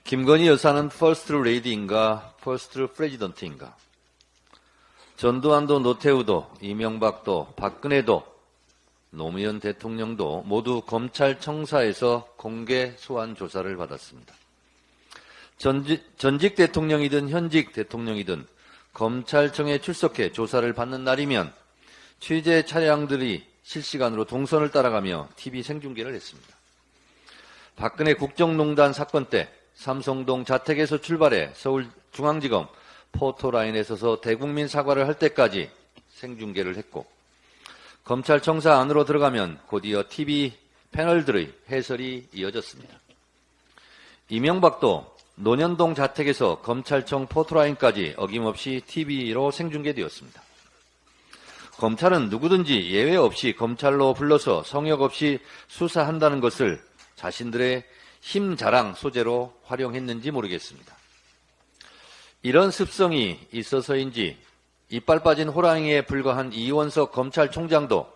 김건희 여사는 퍼스트 레이디인가 퍼스트 프레지던트인가? 전두환도 노태우도 이명박도 박근혜도 노무현 대통령도 모두 검찰청사에서 공개 소환 조사를 받았습니다. 전직 대통령이든 현직 대통령이든 검찰청에 출석해 조사를 받는 날이면 취재 차량들이 실시간으로 동선을 따라가며 TV 생중계를 했습니다. 박근혜 국정농단 사건 때 삼성동 자택에서 출발해 서울중앙지검 포토라인에 서서 대국민 사과를 할 때까지 생중계를 했고, 검찰청사 안으로 들어가면 곧이어 TV 패널들의 해설이 이어졌습니다. 이명박도 논현동 자택에서 검찰청 포토라인까지 어김없이 TV로 생중계되었습니다. 검찰은 누구든지 예외 없이 검찰로 불러서 성역 없이 수사한다는 것을 자신들의 힘 자랑 소재로 활용했는지 모르겠습니다. 이런 습성이 있어서인지 이빨 빠진 호랑이에 불과한 이원석 검찰총장도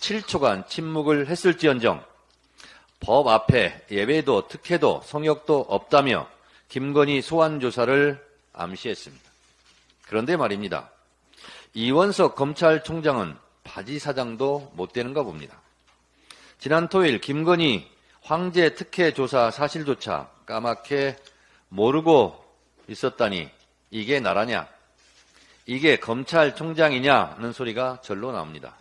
7초간 침묵을 했을지언정 법 앞에 예외도 특혜도 성역도 없다며 김건희 소환 조사를 암시했습니다. 그런데 말입니다. 이원석 검찰총장은 바지 사장도 못 되는가 봅니다. 지난 토요일 김건희 황제 특혜 조사 사실조차 까맣게 모르고 있었다니 이게 나라냐? 이게 검찰총장이냐는 소리가 절로 나옵니다.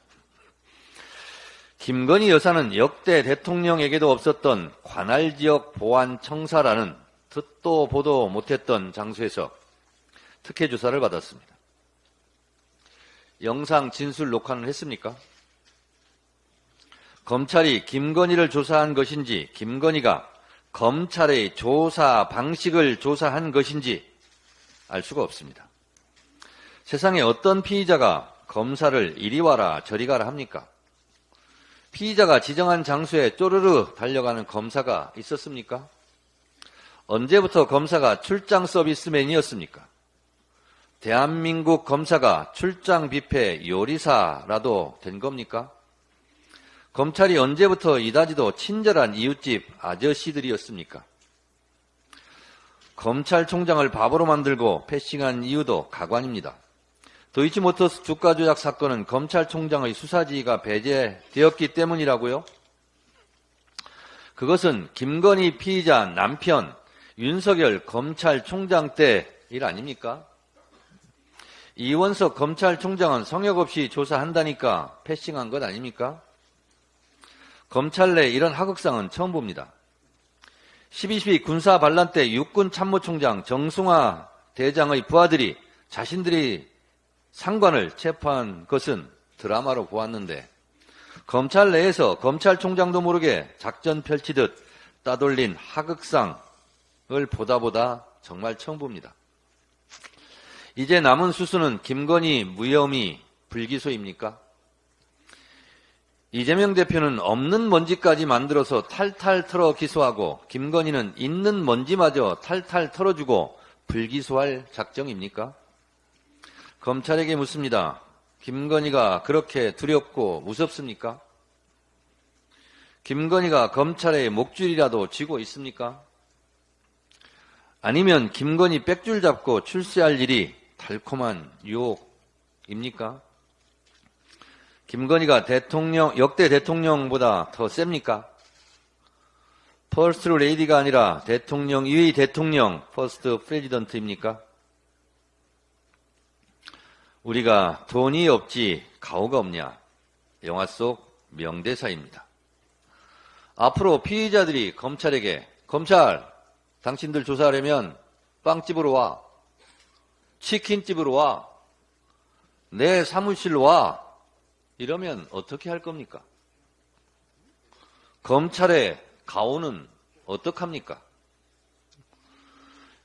김건희 여사는 역대 대통령에게도 없었던 관할지역 보안청사라는 듣도 보도 못했던 장소에서 특혜 조사를 받았습니다. 영상 진술 녹화는 했습니까? 검찰이 김건희를 조사한 것인지 김건희가 검찰의 조사 방식을 조사한 것인지 알 수가 없습니다. 세상에 어떤 피의자가 검사를 이리 와라 저리 가라 합니까? 피의자가 지정한 장소에 쪼르르 달려가는 검사가 있었습니까? 언제부터 검사가 출장 서비스맨이었습니까? 대한민국 검사가 출장 뷔페 요리사라도 된 겁니까? 검찰이 언제부터 이다지도 친절한 이웃집 아저씨들이었습니까? 검찰총장을 바보로 만들고 패싱한 이유도 가관입니다. 도이치모터스 주가 조작 사건은 검찰총장의 수사지휘가 배제되었기 때문이라고요? 그것은 김건희 피의자 남편 윤석열 검찰총장 때 일 아닙니까? 이원석 검찰총장은 성역 없이 조사한다니까 패싱한 것 아닙니까? 검찰 내 이런 하극상은 처음 봅니다. 12.12 군사 반란 때 육군 참모총장 정승화 대장의 부하들이 자신들이 상관을 체포한 것은 드라마로 보았는데 검찰 내에서 검찰총장도 모르게 작전 펼치듯 따돌린 하극상을 보다 정말 처음 봅니다. 이제 남은 수수는 김건희 무혐의 불기소입니까? 이재명 대표는 없는 먼지까지 만들어서 탈탈 털어 기소하고 김건희는 있는 먼지마저 탈탈 털어주고 불기소할 작정입니까? 검찰에게 묻습니다. 김건희가 그렇게 두렵고 무섭습니까? 김건희가 검찰의 목줄이라도 쥐고 있습니까? 아니면 김건희 빽줄 잡고 출세할 일이 달콤한 유혹입니까? 김건희가 역대 대통령보다 더 셉니까? 퍼스트 레이디가 아니라 대통령, 대통령, 퍼스트 프레지던트입니까? 우리가 돈이 없지 가오가 없냐? 영화 속 명대사입니다. 앞으로 피의자들이 검찰에게 검찰, 당신들 조사하려면 빵집으로 와, 치킨집으로 와, 내 사무실로 와, 이러면 어떻게 할 겁니까? 검찰의 가오는 어떡합니까?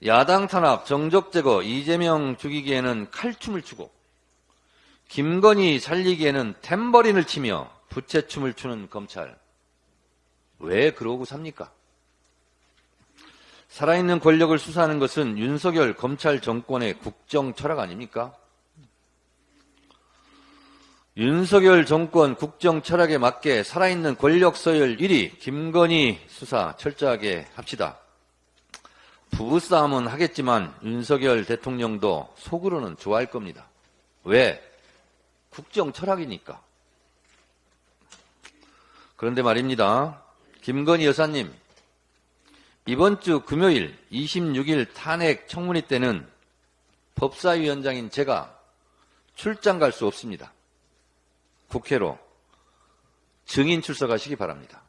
야당 탄압, 정적 제거, 이재명 죽이기에는 칼춤을 추고 김건희 살리기에는 탬버린을 치며 부채춤을 추는 검찰. 왜 그러고 삽니까? 살아있는 권력을 수사하는 것은 윤석열 검찰 정권의 국정 철학 아닙니까? 윤석열 정권 국정 철학에 맞게 살아있는 권력 서열 1위 김건희 수사 철저하게 합시다. 부부싸움은 하겠지만 윤석열 대통령도 속으로는 좋아할 겁니다. 왜? 국정 철학이니까. 그런데 말입니다. 김건희 여사님, 이번 주 금요일 26일 탄핵 청문회 때는 법사위원장인 제가 출장 갈 수 없습니다. 국회로 증인 출석하시기 바랍니다.